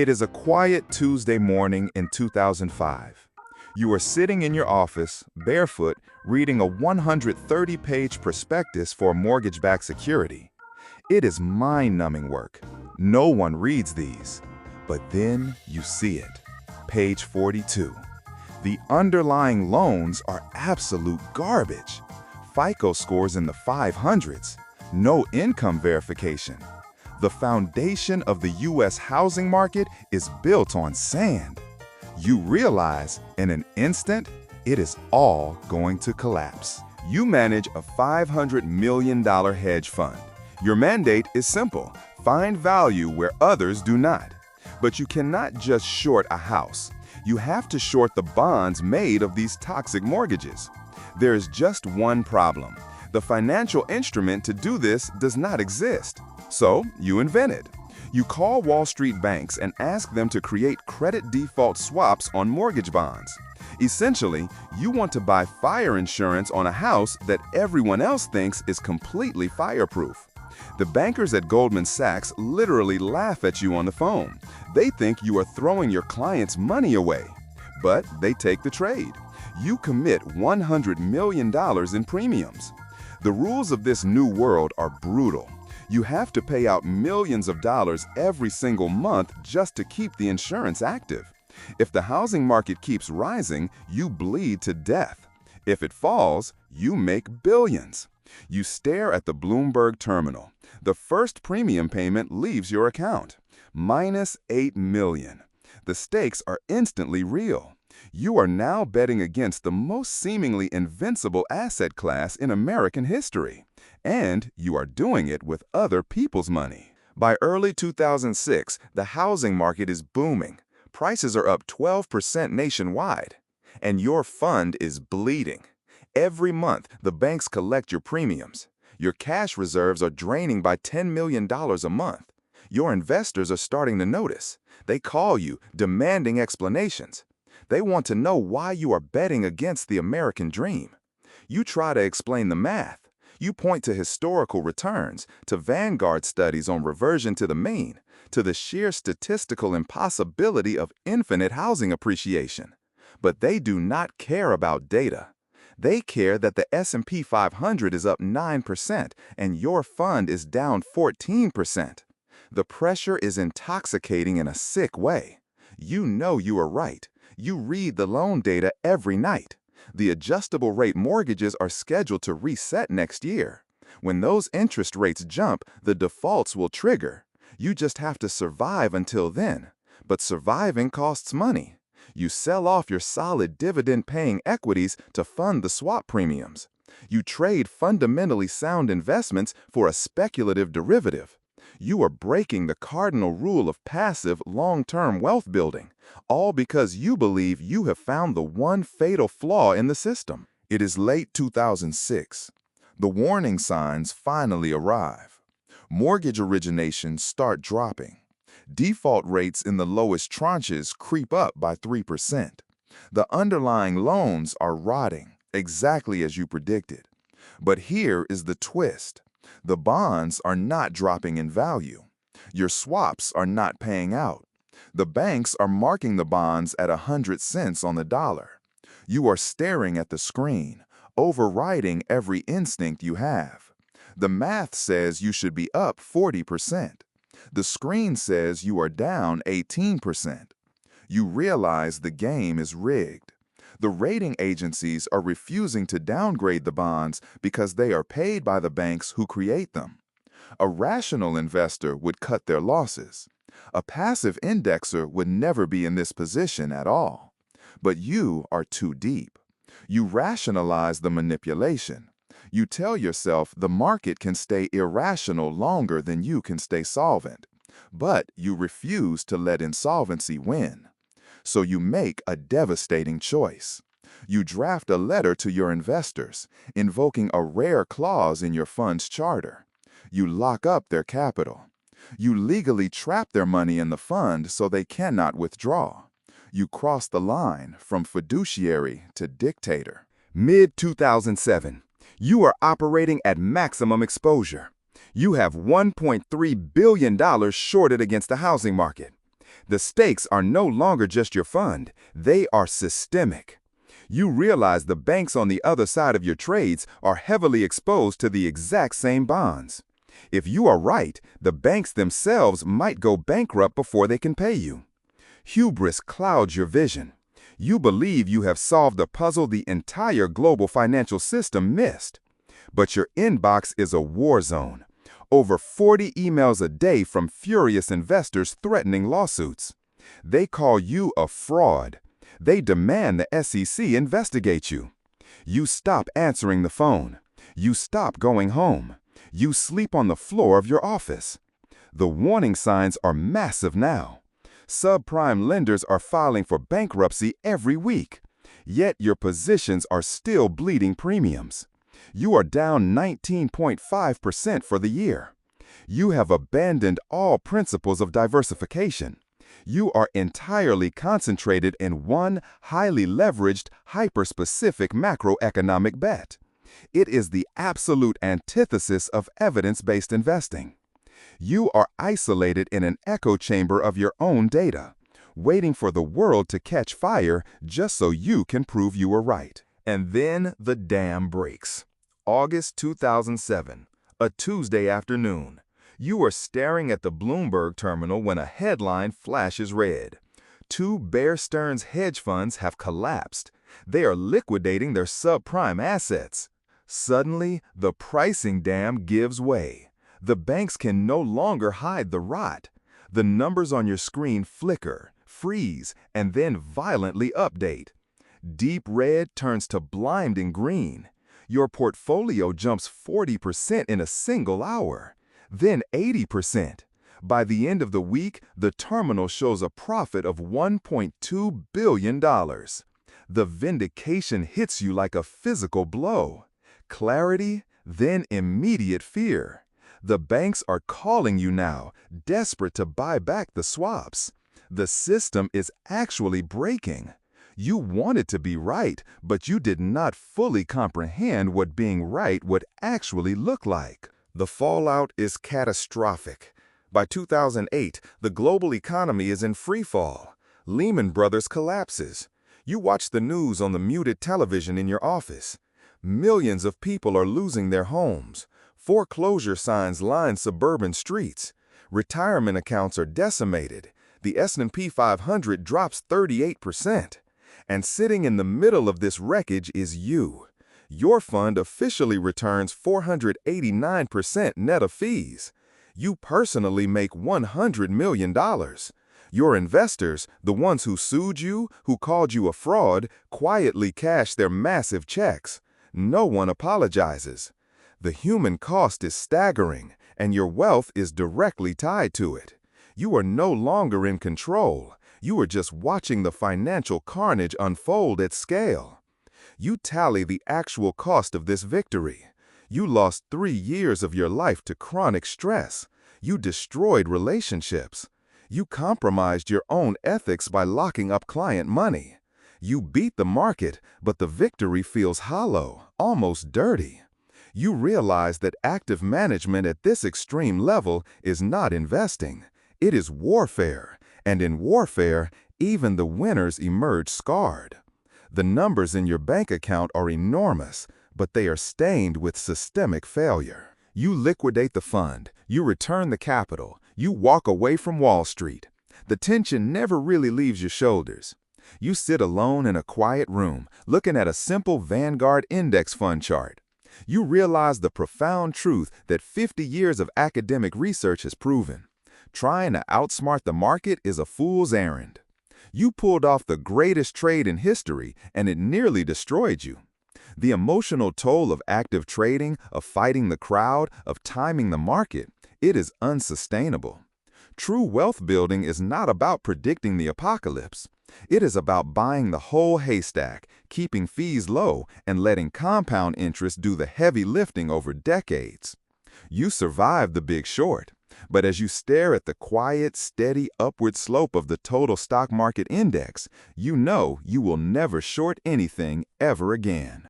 It is a quiet Tuesday morning in 2005. You are sitting in your office, barefoot, reading a 130-page prospectus for a mortgage-backed security. It is mind-numbing work. No one reads these. But then you see it. Page 42. The underlying loans are absolute garbage. FICO scores in the 500s. No income verification. The foundation of the U.S. housing market is built on sand. You realize, in an instant, it is all going to collapse. You manage a $500 million hedge fund. Your mandate is simple: find value where others do not. But you cannot just short a house. You have to short the bonds made of these toxic mortgages. There is just one problem. The financial instrument to do this does not exist. So you invent it. You call Wall Street banks and ask them to create credit default swaps on mortgage bonds. Essentially, you want to buy fire insurance on a house that everyone else thinks is completely fireproof. The bankers at Goldman Sachs literally laugh at you on the phone. They think you are throwing your clients' money away. But they take the trade. You commit $100 million in premiums. The rules of this new world are brutal. You have to pay out millions of dollars every single month just to keep the insurance active. If the housing market keeps rising, you bleed to death. If it falls, you make billions. You stare at the Bloomberg terminal. The first premium payment leaves your account. Minus $8 million. The stakes are instantly real. You are now betting against the most seemingly invincible asset class in American history. And you are doing it with other people's money. By early 2006, the housing market is booming. Prices are up 12% nationwide. And your fund is bleeding. Every month, the banks collect your premiums. Your cash reserves are draining by $10 million a month. Your investors are starting to notice. They call you, demanding explanations. They want to know why you are betting against the American dream. You try to explain the math. You point to historical returns, to Vanguard studies on reversion to the mean, to the sheer statistical impossibility of infinite housing appreciation. But they do not care about data. They care that the S&P 500 is up 9% and your fund is down 14%. The pressure is intoxicating in a sick way. You know you are right. You read the loan data every night. The adjustable rate mortgages are scheduled to reset next year. When those interest rates jump, the defaults will trigger. You just have to survive until then. But surviving costs money. You sell off your solid dividend-paying equities to fund the swap premiums. You trade fundamentally sound investments for a speculative derivative. You are breaking the cardinal rule of passive, long-term wealth building, all because you believe you have found the one fatal flaw in the system. It is late 2006. The warning signs finally arrive. Mortgage originations start dropping. Default rates in the lowest tranches creep up by 3%. The underlying loans are rotting, exactly as you predicted. But here is the twist. The bonds are not dropping in value. Your swaps are not paying out. The banks are marking the bonds at 100 cents on the dollar. You are staring at the screen, overriding every instinct you have. The math says you should be up 40%. The screen says you are down 18%. You realize the game is rigged. The rating agencies are refusing to downgrade the bonds because they are paid by the banks who create them. A rational investor would cut their losses. A passive indexer would never be in this position at all. But you are too deep. You rationalize the manipulation. You tell yourself the market can stay irrational longer than you can stay solvent. But you refuse to let insolvency win. So you make a devastating choice. You draft a letter to your investors, invoking a rare clause in your fund's charter. You lock up their capital. You legally trap their money in the fund so they cannot withdraw. You cross the line from fiduciary to dictator. Mid-2007. You are operating at maximum exposure. You have $1.3 billion shorted against the housing market. The stakes are no longer just your fund, they are systemic. You realize the banks on the other side of your trades are heavily exposed to the exact same bonds. If you are right, the banks themselves might go bankrupt before they can pay you. Hubris clouds your vision. You believe you have solved a puzzle the entire global financial system missed. But your inbox is a war zone. Over 40 emails a day from furious investors threatening lawsuits. They call you a fraud. They demand the SEC investigate you. You stop answering the phone. You stop going home. You sleep on the floor of your office. The warning signs are massive now. Subprime lenders are filing for bankruptcy every week. Yet your positions are still bleeding premiums. You are down 19.5% for the year. You have abandoned all principles of diversification. You are entirely concentrated in one highly leveraged, hyper-specific macroeconomic bet. It is the absolute antithesis of evidence-based investing. You are isolated in an echo chamber of your own data, waiting for the world to catch fire just so you can prove you were right. And then the dam breaks. August 2007, a Tuesday afternoon. You are staring at the Bloomberg terminal when a headline flashes red. Two Bear Stearns hedge funds have collapsed. They are liquidating their subprime assets. Suddenly, the pricing dam gives way. The banks can no longer hide the rot. The numbers on your screen flicker, freeze, and then violently update. Deep red turns to blinding green. Your portfolio jumps 40% in a single hour, then 80%. By the end of the week, the terminal shows a profit of $1.2 billion. The vindication hits you like a physical blow. Clarity, then immediate fear. The banks are calling you now, desperate to buy back the swaps. The system is actually breaking. You wanted to be right, but you did not fully comprehend what being right would actually look like. The fallout is catastrophic. By 2008, the global economy is in free fall. Lehman Brothers collapses. You watch the news on the muted television in your office. Millions of people are losing their homes. Foreclosure signs line suburban streets. Retirement accounts are decimated. The S&P 500 drops 38%. And sitting in the middle of this wreckage is you. Your fund officially returns 489% net of fees. You personally make $100 million. Your investors, the ones who sued you, who called you a fraud, quietly cash their massive checks. No one apologizes. The human cost is staggering, and your wealth is directly tied to it. You are no longer in control. You are just watching the financial carnage unfold at scale. You tally the actual cost of this victory. You lost 3 years of your life to chronic stress. You destroyed relationships. You compromised your own ethics by locking up client money. You beat the market, but the victory feels hollow, almost dirty. You realize that active management at this extreme level is not investing. It is warfare. And in warfare, even the winners emerge scarred. The numbers in your bank account are enormous, but they are stained with systemic failure. You liquidate the fund, you return the capital, you walk away from Wall Street. The tension never really leaves your shoulders. You sit alone in a quiet room, looking at a simple Vanguard index fund chart. You realize the profound truth that 50 years of academic research has proven. Trying to outsmart the market is a fool's errand. You pulled off the greatest trade in history, and it nearly destroyed you. The emotional toll of active trading, of fighting the crowd, of timing the market, it is unsustainable. True wealth building is not about predicting the apocalypse. It is about buying the whole haystack, keeping fees low, and letting compound interest do the heavy lifting over decades. You survived the big short. But as you stare at the quiet, steady upward slope of the total stock market index, you know you will never short anything ever again.